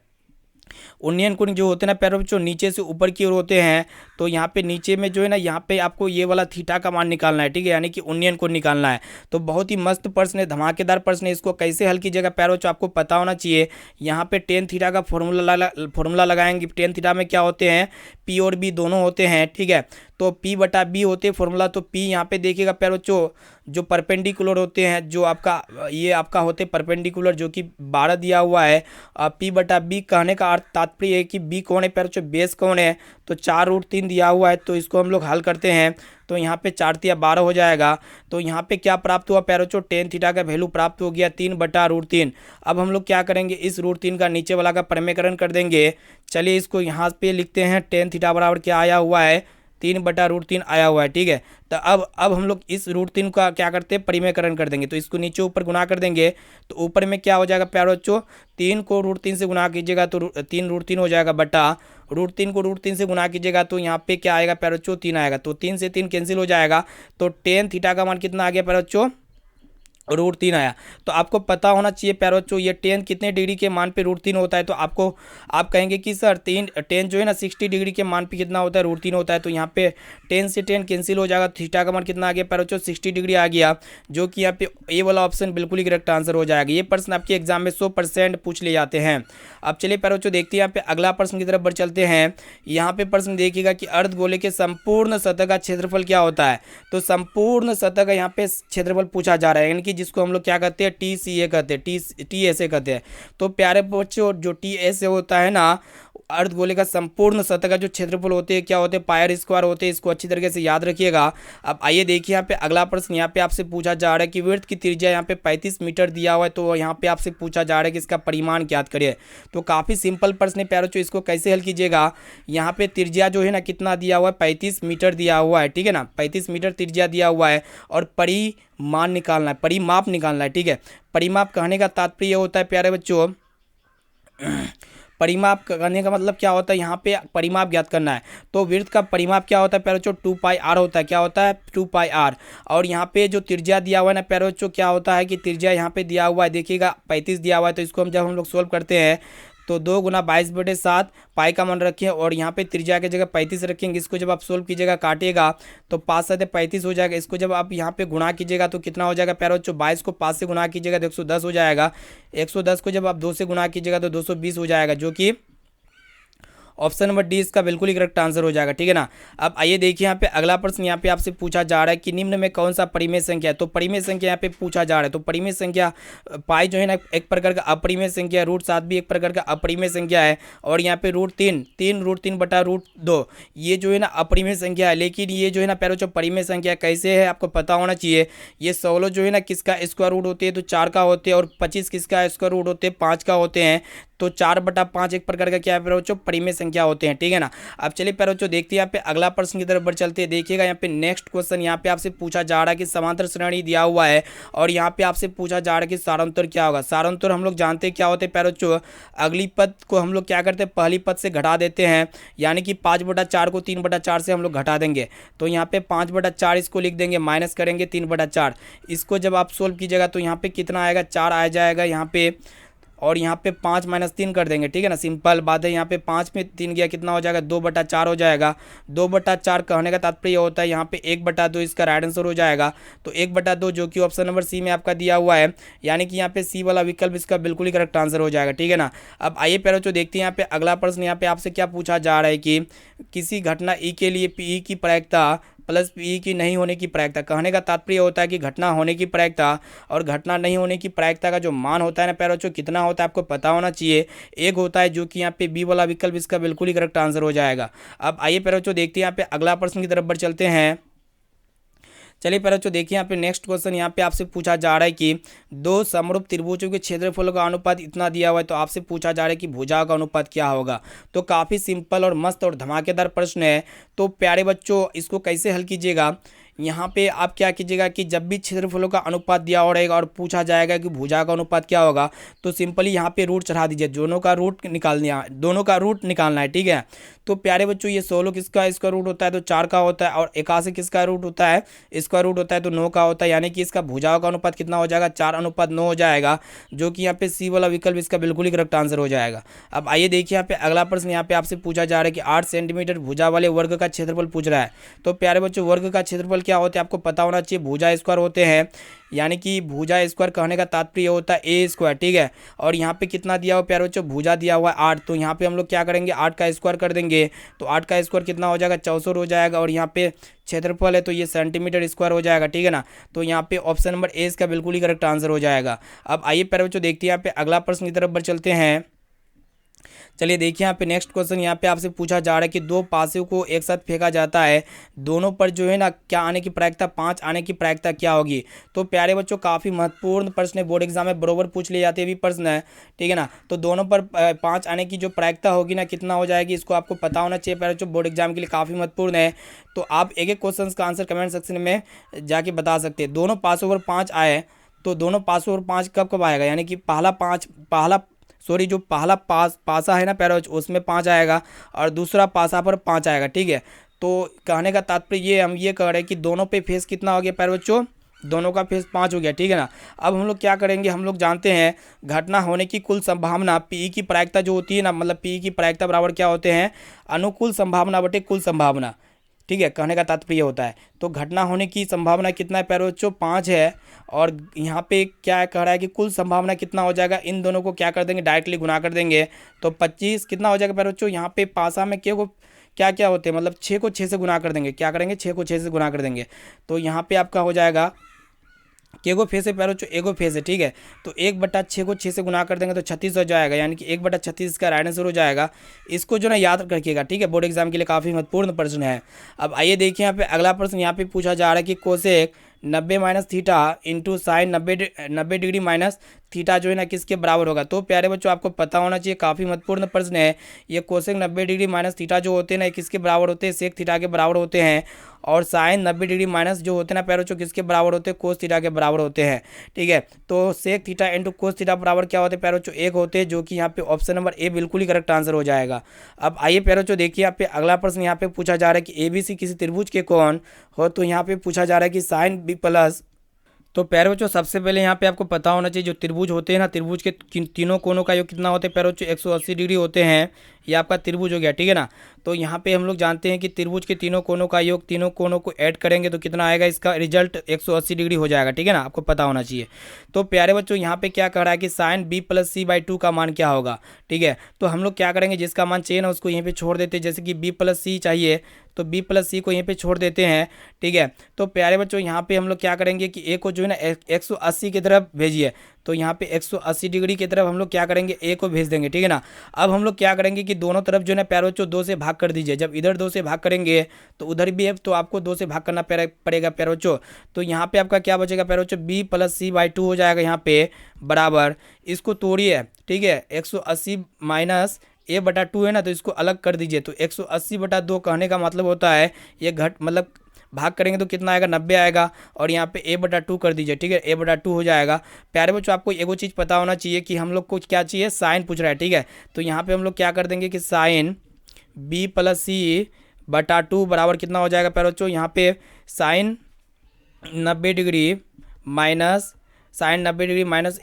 उन्नयन कोण जो होते हैं ना प्यारे बच्चों, नीचे से ऊपर की ओर होते हैं। तो यहाँ पे नीचे में जो है ना, यहाँ पे आपको ये वाला थीटा का मान निकालना है, ठीक है, यानी कि उन्नयन कोण निकालना है। तो बहुत ही मस्त प्रश्न है, धमाकेदार प्रश्न है। इसको कैसे हल कीजिएगा प्यारे बच्चों, आपको पता होना चाहिए। यहाँ पे टेन थीटा का फॉर्मूला लगाएंगे। टेन थीटा में क्या होते हैं, पी और बी दोनों होते हैं, ठीक है। तो P/B होते हैं फॉर्मूला। तो P यहाँ पे देखिएगा प्यारे बच्चों, जो परपेंडिकुलर होते हैं, जो आपका ये आपका होते हैं परपेंडिकुलर, जो कि 12 दिया हुआ है। P/B कहने का अर्थ तात्पर्य है कि B कौन है प्यारे बच्चों, बेस कौन है, तो 4√3 दिया हुआ है। तो इसको हम लोग हल करते हैं तो यहाँ पे 4 तिया 12 हो जाएगा। तो यहाँ पे क्या प्राप्त हुआ प्यारे बच्चों, टेन थीटा का वैल्यू प्राप्त हो गया 3/√3। अब हम लोग क्या करेंगे, इस √3 का नीचे वाला का परिमेयकरण कर देंगे। चलिए इसको यहाँ पे लिखते हैं, टेन थीटा बराबर क्या आया हुआ है, 3/√3 आया हुआ है, ठीक है। तो अब हम लोग इस √3 का क्या करते हैं, परिमेयकरण कर देंगे। तो इसको नीचे ऊपर गुना कर देंगे। तो ऊपर में क्या हो जाएगा प्यारे बच्चों, 3 को √3 से गुना कीजिएगा तो 3√3 हो जाएगा, बटा √3 को √3 से गुना कीजिएगा तो यहाँ पे क्या आएगा प्यारे बच्चों, 3 आएगा। तो 3 से 3 कैंसिल हो जाएगा। तो टेन थीटा का मान कितना आ गया प्यारे बच्चों, √3 आया। तो आपको पता होना चाहिए प्यारे बच्चों ये टेन कितने डिग्री के मान पे √3 होता है। तो आपको आप कहेंगे कि सर टेन जो है ना 60 डिग्री के मान पे कितना होता है, √3 होता है। तो यहाँ पे 10 से 10 कैंसिल हो जाएगा, थीटा का मान कितना आ गया प्यारे बच्चों, 60 डिग्री आ गया, जो कि यहाँ पे ए वाला ऑप्शन बिल्कुल ही करेक्ट आंसर हो जाएगा। ये प्रश्न आपके एग्जाम में 100% पूछ ले जाते हैं। अब चलिए प्यारे बच्चों देखते हैं यहाँ पे अगला प्रश्न की तरफ बढ़ चलते हैं। यहाँ पे प्रश्न देखिएगा कि अर्धगोले के संपूर्ण सतह का क्षेत्रफल क्या होता है। तो संपूर्ण सतह का यहाँ पे क्षेत्रफल पूछा जा रहा है, यानी कि जिसको हम लोग क्या कहते हैं, TCA कहते हैं, TSA कहते हैं। तो प्यारे बच्चों जो TSA होता है ना, अर्धगोले का संपूर्ण सतह का जो क्षेत्रफल होते हैं क्या होते हैं, पायर स्क्वायर होते हैं। इसको अच्छी तरीके से याद रखिएगा। अब आइए देखिए यहाँ पे अगला प्रश्न यहाँ पे आपसे पूछा जा रहा है कि वृत्त की त्रिज्या यहाँ पे 35 मीटर दिया हुआ है। तो यहाँ पे आपसे पूछा जा रहा है कि इसका परिमाण ज्ञात करिए। तो काफ़ी सिंपल प्रश्न है प्यारे बच्चों, इसको कैसे हल कीजिएगा। यहाँ पे त्रिज्या जो है ना कितना दिया हुआ है, 35 मीटर दिया हुआ है, ठीक है ना, 35 मीटर त्रिज्या दिया हुआ है और परिमाण निकालना है, परिमाप निकालना है, ठीक है। परिमाप कहने का तात्पर्य होता है प्यारे बच्चों, परिमाप करने का मतलब क्या होता है, यहाँ पे परिमाप ज्ञात करना है। तो वृत्त का परिमाप क्या होता है प्यारे बच्चों, 2πr होता है। क्या होता है, 2πr। और यहाँ पे जो त्रिज्या दिया हुआ है ना प्यारे बच्चों, क्या होता है कि त्रिज्या यहाँ पे दिया हुआ है, देखिएगा 35 दिया हुआ है। तो इसको जब हम लोग सोल्व करते हैं तो 2 × 22/7 पाई का मान रखें और यहाँ पे त्रिज्या की जगह 35 रखेंगे। इसको जब आप सोल्व कीजिएगा काटिएगा तो 5 7 35 हो जाएगा। इसको जब आप यहाँ पे गुणा कीजिएगा तो कितना हो जाएगा प्यारे बच्चों, 22 को 5 से गुणा कीजिएगा तो 110 हो जाएगा। 110 को जब आप 2 से गुणा कीजिएगा तो 220 हो जाएगा, जो कि ऑप्शन नंबर डी इसका बिल्कुल ही करेक्ट आंसर हो जाएगा, ठीक है ना। अब आइए देखिए यहाँ पे अगला प्रश्न यहाँ पे आपसे पूछा जा रहा है कि निम्न में कौन सा परिमेय संख्या है। तो परिमेय संख्या यहाँ पे पूछा जा रहा है। तो परिमेय संख्या पाई जो है ना एक प्रकार का अपरिमेय संख्या है, √7 भी एक प्रकार का अपरिमेय संख्या है, और यहाँ पे √3 √3/√2 ये जो है ना अपरिमेय संख्या है। लेकिन ये जो है ना प्यारे बच्चों परिमेय संख्या कैसे है आपको पता होना चाहिए। ये 16 जो है ना किसका स्क्वायर रूट होते हैं, तो 4 का होते हैं, और 25 किसका स्क्वायर रूट होते हैं, 5 का होते हैं। तो 4/5 एक प्रकार का क्या है प्यारे बच्चों, परिमेय संख्या होते हैं, ठीक है ना। अब चलिए प्यारे बच्चों देखते हैं यहाँ पे अगला प्रश्न की तरफ बढ़ चलते हैं। देखिएगा यहाँ पे नेक्स्ट क्वेश्चन यहाँ पे आपसे पूछा जा रहा है कि समांतर श्रेणी दिया हुआ है और यहाँ पे आपसे पूछा जा रहा है कि सारांतर क्या होगा। सारांतर हम लोग जानते हैं क्या होते हैं प्यारे बच्चों, अगली पद को हम लोग क्या करते हैं, पहली पद से घटा देते हैं, यानी कि 5/4 को 3/4 से हम लोग घटा देंगे। तो यहाँ पे 5/4 इसको लिख देंगे, माइनस करेंगे 3/4। इसको जब आप सोल्व कीजिएगा तो यहाँ पे कितना आएगा, 4 आ जाएगा यहाँ पे, और यहाँ पे 5 - 3 कर देंगे, ठीक है ना, सिंपल बात है। यहाँ पे 5 में 3 गया कितना हो जाएगा, 2/4 हो जाएगा। 2/4 कहने का तात्पर्य होता है यहाँ पे 1/2 इसका राइट आंसर हो जाएगा। तो 1/2 जो कि ऑप्शन नंबर सी में आपका दिया हुआ है, यानी कि यहाँ पे सी वाला विकल्प इसका बिल्कुल ही करेक्ट आंसर हो जाएगा, ठीक है ना। अब आइए प्यारे बच्चों देखते हैं यहाँ पे अगला प्रश्न यहाँ पे आपसे क्या पूछा जा रहा है कि किसी घटना ई के लिए पी की प्रायिकता प्लस पी की नहीं होने की प्रायिकता। कहने का तात्पर्य होता है कि घटना होने की प्रायिकता और घटना नहीं होने की प्रायिकता का जो मान होता है ना प्यारे बच्चों कितना होता है आपको पता होना चाहिए। एक होता है, जो कि यहाँ पे बी वाला विकल्प इसका बिल्कुल ही करेक्ट आंसर हो जाएगा। अब आइए प्यारे बच्चों देखते हैं यहाँ पे अगला प्रश्न की तरफ बढ़ चलते हैं। चलिए प्यारे बच्चों देखिए यहाँ पे नेक्स्ट क्वेश्चन यहाँ पे आपसे पूछा जा रहा है कि 2 समरूप त्रिभुजों के क्षेत्रफलों का अनुपात इतना दिया हुआ है। तो आपसे पूछा जा रहा है कि भुजाओं का अनुपात क्या होगा। तो काफ़ी सिंपल और मस्त और धमाकेदार प्रश्न है। तो प्यारे बच्चों इसको कैसे हल कीजिएगा, यहाँ पे आप क्या कीजिएगा कि जब भी क्षेत्रफलों का अनुपात दिया हो रहेगा और पूछा जाएगा कि भुजा का अनुपात क्या होगा, तो सिंपली यहाँ पे रूट चढ़ा दीजिए, दोनों का रूट निकालना है, ठीक है। तो प्यारे बच्चों ये 16 किसका इसका रूट होता है, तो 4 का होता है, और 81 किसका रूट होता है, इसका रूट होता है तो 9 का होता है, यानी कि इसका भुजाओं का अनुपात कितना हो जाएगा, 4:9 हो जाएगा, जो कि यहाँ पे सी वाला विकल्प इसका बिल्कुल ही करेक्ट आंसर हो जाएगा। अब आइए देखिए यहाँ पे अगला प्रश्न यहाँ पे आपसे पूछा जा रहा है कि 8 सेंटीमीटर भुजा वाले वर्ग का क्षेत्रफल पूछ रहा है। तो प्यारे बच्चों वर्ग का क्षेत्रफल क्या होते हैं आपको पता होना चाहिए, भुजा स्क्वायर होते हैं, यानी कि भुजा स्क्वायर कहने का तात्पर्य होता है ए स्क्वायर, ठीक है। और यहाँ पे कितना दिया हुआ प्यारे बच्चों, भुजा दिया हुआ है 8, तो यहाँ पे हम लोग क्या करेंगे 8 का स्क्वायर कर देंगे, तो 8 का स्क्वायर कितना हो जाएगा 64 हो जाएगा, और यहाँ पे क्षेत्रफल है तो ये सेंटीमीटर स्क्वायर हो जाएगा, ठीक है ना। तो यहाँ पे ऑप्शन नंबर ए इसका बिल्कुल ही करेक्ट आंसर हो जाएगा। अब आइए प्यारे बच्चों देखते हैं यहाँ पे अगला प्रश्न की तरफ बढ़ चलते हैं। चलिए देखिए यहाँ पे नेक्स्ट क्वेश्चन यहाँ पे आपसे पूछा जा रहा है कि 2 पासों को एक साथ फेंका जाता है, दोनों पर जो है ना क्या आने की प्रायिकता, 5 आने की प्रायिकता क्या होगी। तो प्यारे बच्चों काफ़ी महत्वपूर्ण प्रश्न है, बोर्ड एग्जाम में बरोबर पूछ लिए जाते हैं भी प्रश्न है, ठीक है ना। तो दोनों पर 5 आने की जो प्रायिकता होगी ना कितना हो जाएगी, इसको आपको पता होना चाहिए प्यारे बच्चों, बोर्ड एग्जाम के लिए काफ़ी महत्वपूर्ण है। तो आप एक एक क्वेश्चन का आंसर कमेंट सेक्शन में जाके बता सकते हैं। दोनों पासों पर 5 आए, तो दोनों पासों पर 5 कब कब आएगा, यानी कि जो पहला पासा है ना प्यारे बच्चों उसमें 5 आएगा और दूसरा पासा पर 5 आएगा, ठीक है। तो कहने का तात्पर्य ये हम ये कह रहे हैं कि दोनों पे फेस कितना हो गया प्यारे बच्चों, दोनों का फेज 5 हो गया, ठीक है ना। अब हम लोग क्या करेंगे, हम लोग जानते हैं घटना होने की कुल संभावना पी की प्रायिकता जो होती है ना, मतलब पी की प्रायिकता बराबर क्या होते हैं, अनुकूल संभावना बटे कुल संभावना, ठीक है। कहने का तात्पर्य होता है तो घटना होने की संभावना कितना है प्यारे बच्चों, 5 है। और यहाँ पे क्या कह रहा है कि कुल संभावना कितना हो जाएगा, इन दोनों को क्या कर देंगे, डायरेक्टली गुना कर देंगे। तो 25 कितना हो जाएगा प्यारे बच्चों, यहाँ पे पासा में क्या क्या होते हैं, मतलब 6 को 6 से गुना कर देंगे, क्या करेंगे 6 को 6 से गुना कर देंगे। तो यहाँ पे आपका हो जाएगा केगो फेस है प्यारो जो एगो फेस है, ठीक है। तो 1/6 को 6 से गुना कर देंगे तो 36 हो जाएगा, यानी कि 1/36 इसका राइट आंसर हो जाएगा। इसको जो ना याद रखिएगा, ठीक है, बोर्ड एग्जाम के लिए काफ़ी महत्वपूर्ण प्रश्न है। अब आइए देखिए यहाँ पे अगला प्रश्न यहाँ पे पूछा जा रहा है कि cosec 90 minus theta into sine 90 degree minus theta जो है ना किसके बराबर होगा। तो प्यारे बच्चों आपको पता होना चाहिए, काफ़ी महत्वपूर्ण प्रश्न है ये। कोसेक 90 डिग्री माइनस थीटा जो होते हैं ना किसके बराबर होते हैं, सेक थीटा के बराबर होते हैं। और साइन 90 डिग्री माइनस जो होते हैं ना प्यारे बच्चों किसके बराबर होते हैं, कोस थीटा के बराबर होते हैं, ठीक है। तो sec theta into cos theta बराबर क्या होते हैं प्यारे बच्चों, 1 होते हैं, जो कि यहाँ पे ऑप्शन नंबर ए बिल्कुल ही करेक्ट आंसर हो जाएगा। अब आइए प्यारे बच्चों देखिए यहाँ पे अगला प्रश्न यहाँ पे पूछा जा रहा है कि एबीसी किसी त्रिभुज के कोण हो। तो यहाँ पे पूछा जा रहा है कि साइन बी प्लस। तो प्यारे बच्चों सबसे पहले यहाँ पे आपको पता होना चाहिए जो त्रिभुज होते हैं ना, त्रिभुज के तीनों कोनों का योग कितना होता है प्यारे बच्चों, 180 डिग्री होते हैं। ये आपका त्रिभुज हो गया, ठीक है ना। तो यहाँ पे हम लोग जानते हैं कि त्रिभुज के तीनों कोनों का योग, तीनों कोनों को ऐड करेंगे तो कितना आएगा, इसका रिजल्ट 180 डिग्री हो जाएगा, ठीक है ना, आपको पता होना चाहिए। तो प्यारे बच्चों यहाँ पे क्या कह रहा है कि sine B plus C by 2 का मान क्या होगा, ठीक है। तो हम लोग क्या करेंगे, जिसका मान चाहिए ना उसको यहीं पे छोड़ देते हैं, जैसे कि बी प्लस सी चाहिए तो बी प्लस सी को यहीं पे छोड़ देते हैं, ठीक है। तो प्यारे बच्चों यहाँ पे हम लोग क्या करेंगे कि ए को जो है ना 180 की तरफ भेजिए। तो यहाँ पे 180 डिग्री की तरफ हम लोग क्या करेंगे, ए को भेज देंगे, ठीक है ना। अब हम लोग क्या करेंगे कि दोनों तरफ जो है ना प्यारे बच्चों 2 से भाग कर दीजिए। जब इधर 2 से भाग करेंगे तो उधर भी है, तो आपको 2 से भाग करना पड़ेगा प्यारे बच्चों। तो यहाँ पे आपका क्या बचेगा प्यारे बच्चों, बी प्लस सी बाई 2 हो जाएगा यहाँ पे बराबर। इसको तोड़िए, ठीक है, 180 माइनस a/2 है ना, तो इसको अलग कर दीजिए। तो 180/2 कहने का मतलब होता है ये मतलब भाग करेंगे तो कितना आएगा, 90 आएगा। और यहाँ पे a/2 कर दीजिए, ठीक है, a/2 हो जाएगा। प्यारे बच्चों आपको एगो चीज़ पता होना चाहिए कि हम लोग को क्या चाहिए, साइन पूछ रहा है, ठीक है। तो यहाँ पे हम लोग क्या कर देंगे कि साइन b प्लस c/2 बराबर कितना हो जाएगा प्यारे बच्चों, यहाँ पे साइन 90 डिग्री माइनस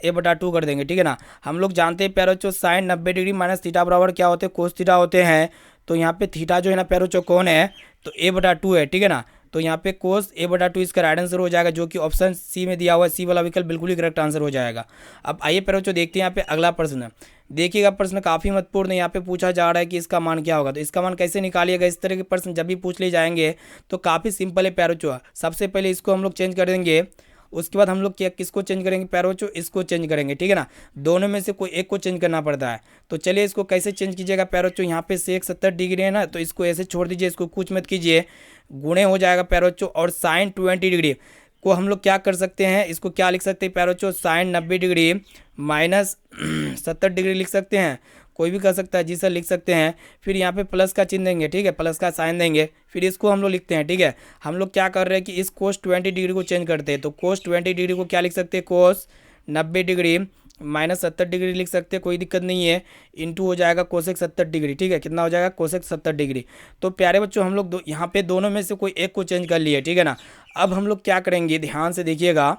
a/2 कर देंगे, ठीक है ना। हम लोग जानते हैं प्यारे बच्चों साइन 90 डिग्री माइनस थीटा बराबर क्या होते हैं, कोस थीटा होते हैं। तो यहाँ पे थीटा जो है ना प्यारे बच्चों कौन है, तो a/2 है, ठीक है ना। तो यहाँ पे कोस a/2 इसका राइट आंसर हो जाएगा, जो कि ऑप्शन सी में दिया हुआ है, सी वाला विकल्प बिल्कुल ही करेक्ट आंसर हो जाएगा। अब आइए प्यारे बच्चों देखते हैं यहाँ पे अगला प्रश्न। देखिएगा प्रश्न काफ़ी महत्वपूर्ण है, यहाँ पे पूछा जा रहा है कि इसका मान क्या होगा। तो इसका मान कैसे निकालिएगा, इस तरह के प्रश्न जब भी पूछ लिए जाएंगे तो काफ़ी सिंपल है प्यारे बच्चों। सबसे पहले इसको हम लोग चेंज कर देंगे, उसके बाद हम लोग क्या किसको चेंज करेंगे प्यारे बच्चों, इसको चेंज करेंगे, ठीक है ना। दोनों में से कोई एक को चेंज करना पड़ता है। तो चलिए इसको कैसे चेंज कीजिएगा प्यारे बच्चों, यहाँ पे सेक 70 डिग्री है ना, तो इसको ऐसे छोड़ दीजिए, इसको कुछ मत कीजिए, गुणे हो जाएगा प्यारे बच्चों। और साइन 20 डिग्री को हम लोग क्या कर सकते हैं, इसको क्या लिख सकते हैं प्यारे बच्चों, साइन 90 डिग्री माइनस 70 डिग्री लिख सकते हैं, कोई भी कर सकता है जी सर, लिख सकते हैं। फिर यहाँ पे प्लस का चिन्ह देंगे, ठीक है, प्लस का साइन देंगे, फिर इसको हम लोग लिखते हैं, ठीक है। हम लोग क्या कर रहे हैं कि इस कोस 20 डिग्री को चेंज करते हैं। तो कोस 20 डिग्री को क्या लिख सकते हैं, कोस 90 डिग्री माइनस 70 डिग्री लिख सकते हैं, कोई दिक्कत नहीं है। इंटू हो जाएगा कोसेक 70 डिग्री, ठीक है, कितना हो जाएगा कोसेक 70 डिग्री। तो प्यारे बच्चों हम लोग यहाँ पे दोनों में से कोई एक को चेंज कर लिए, ठीक है ना। अब हम लोग क्या करेंगे, ध्यान से देखिएगा,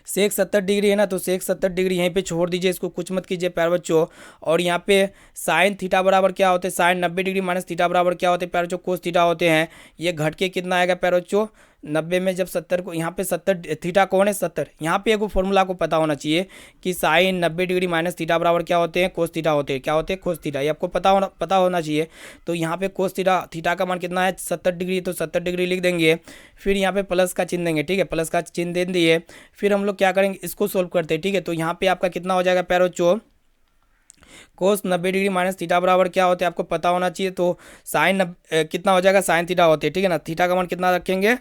सेक 70 डिग्री है ना, तो सेक 70 डिग्री यहीं पे छोड़ दीजिए, इसको कुछ मत कीजिए प्यारे बच्चों। और यहाँ पे साइन थीटा बराबर क्या होते हैं, साइन 90 डिग्री माइनस थीटा बराबर क्या होते हैं प्यारे बच्चों, कोस थीटा होते हैं। ये घट के कितना आएगा प्यारे बच्चों, 90 में जब 70 को, यहाँ पे 70 थीटा कौन है 70, यहाँ पे एक फॉर्मूला को पता होना चाहिए कि साइन 90 डिग्री माइनस थीटा बराबर क्या होते हैं, कोस थीटा होते हैं, क्या होते हैं, कोस थीटा, ये आपको पता होना चाहिए। तो यहाँ पे कोस थीटा का मान कितना है 70 डिग्री, तो 70 डिग्री लिख देंगे। फिर यहाँ पे प्लस का चिन्ह देंगे, ठीक है, प्लस का चिन्ह दे दिए। फिर हम लोग क्या करेंगे, इसको सोल्व करते हैं, ठीक है। तो यहाँ पे आपका कितना हो जाएगा प्यारे बच्चों, कोस 90 डिग्री माइनस थीटा बराबर क्या होते हैं आपको पता होना चाहिए। तो साइन कितना हो जाएगा, साइन थीटा होते हैं, ठीक है ना। थीटा का मान कितना रखेंगे,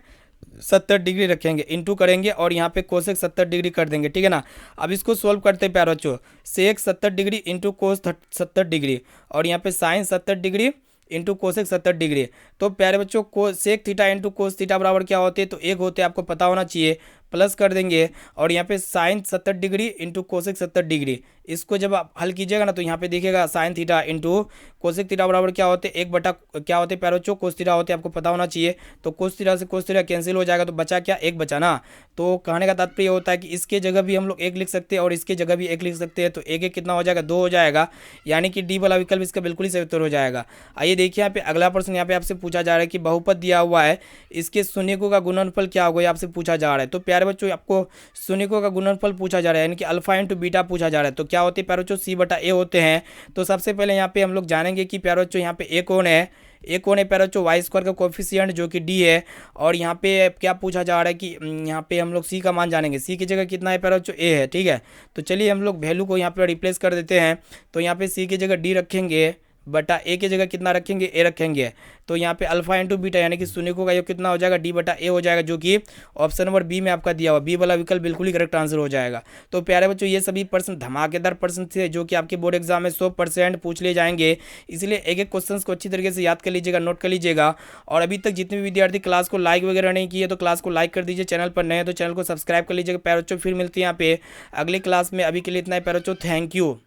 70 डिग्री रखेंगे, इंटू करेंगे और यहाँ पे कोसेक 70 डिग्री कर देंगे, ठीक है ना। अब इसको सोल्व करते हैं प्यारे बच्चों, sec 70 degree into cos 70 degree और यहाँ पे sine 70 degree into cosec 70 degree. तो प्यारे बच्चों को sec theta into cos theta बराबर क्या होते हैं, तो एक होते हैं, आपको पता होना चाहिए, प्लस कर देंगे। और यहाँ पे sine 70 degree into cosec 70 degree, इसको जब आप हल कीजिएगा ना तो यहाँ पे देखिएगा sine theta into cosec theta बराबर क्या होते हैं, 1 बटा क्या होते हैं प्यारे बच्चों, कोस थीटा होते हैं, आपको पता होना चाहिए। तो कोस थीटा से कोस थीटा कैंसिल हो जाएगा, तो बचा क्या, 1 बचा ना। तो कहने का तात्पर्य होता है कि इसके जगह भी हम लोग 1 लिख सकते हैं और इसके जगह भी 1 लिख सकते हैं। तो 1 कितना हो जाएगा, 2 हो जाएगा, यानी कि डी वाला विकल्प इसका बिल्कुल ही सही उत्तर हो जाएगा। आइए देखिए यहाँ पे अगला प्रश्न यहाँ पे आपसे पूछा जा रहा है कि बहुपद दिया हुआ है, इसके शून्यकों का गुणनफल क्या होगा, ये आपसे पूछा जा रहा है। तो प्यारे बच्चों आपको शून्यकों का गुणनफल पूछा जा रहा है, यानी कि अल्फा इंटू बीटा पूछा जा रहा है। तो क्या होते हैं प्यारे बच्चों, सी बटा ए होते हैं। तो सबसे पहले यहाँ पे हम लोग जानेंगे कि प्यारे बच्चों यहाँ पे ए कौन है, एक कौन है प्यारे बच्चों, वाई स्क्वायर का कोफिशिएंट जो कि डी है। और यहाँ पे क्या पूछा जा रहा है कि यहाँ पे हम लोग सी का मान जानेंगे, सी की जगह कितना है प्यारे बच्चों, ए है, ठीक है। तो चलिए हम लोग वैल्यू को यहाँ पे रिप्लेस कर देते हैं। तो यहाँ पे सी की जगह डी रखेंगे, बटा ए की जगह कितना रखेंगे, ए रखेंगे। तो यहाँ पे अल्फा इंटू बीटा यानी कि शून्यकों का योग कितना हो जाएगा, डी बटा ए हो जाएगा, जो कि ऑप्शन नंबर बी में आपका दिया हुआ, बी वाला विकल्प बिल्कुल ही करेक्ट आंसर हो जाएगा। तो प्यारे बच्चों ये सभी प्रश्न धमाकेदार प्रश्न थे जो कि आपके बोर्ड एग्जाम में 100% पूछ लिए जाएंगे, इसलिए एक एक क्वेश्चन को अच्छी तरीके से याद कर लीजिएगा, नोट कर लीजिएगा। और अभी तक जितने भी विद्यार्थी क्लास को लाइक वगैरह नहीं किए तो क्लास को लाइक कर दीजिए, चैनल पर नए हैं तो चैनल को सब्सक्राइब कर लीजिएगा प्यारे बच्चों। फिर मिलती हैं यहाँ पे अगली क्लास में, अभी के लिए इतना ही प्यारे बच्चों, थैंक यू।